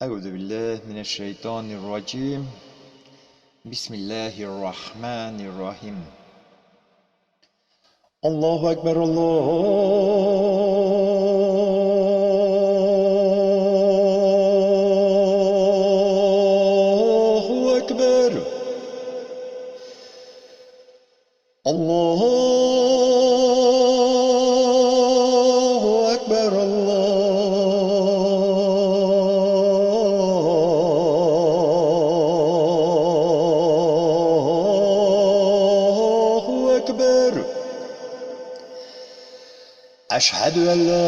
أعوذ بالله من الشيطان الرجيم. بسم الله الرحمن الرحيم. الله أكبر الله أكبر. الله أكبر. الله أكبر. أشهد أن لا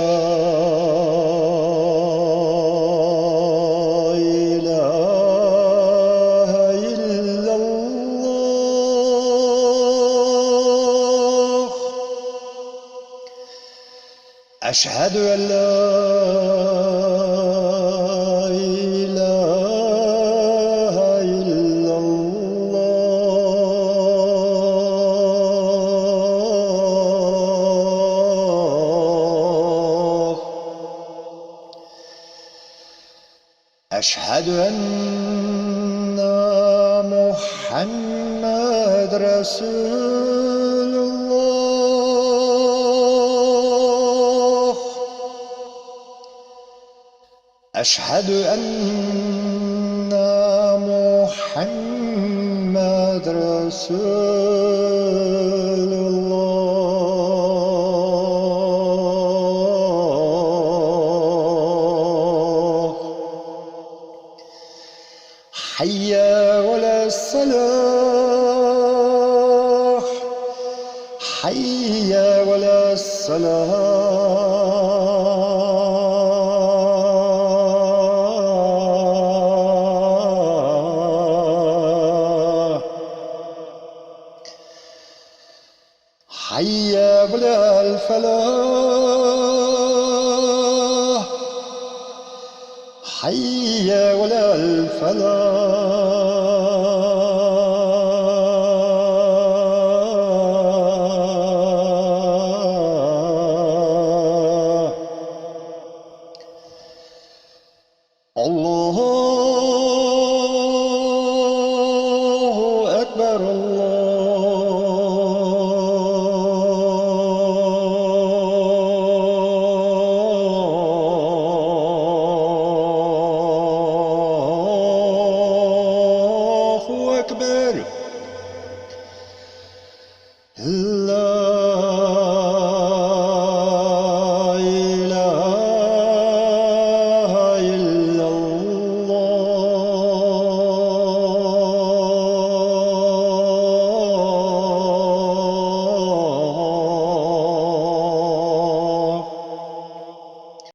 إله إلا الله. أشهد أن لا إله إلا الله. أشهد أن محمد رسول الله. أشهد أن محمد رسول الله. حي على الصلاة. حي على الصلاة. حي على الفلاح. حي على الفلاح. الله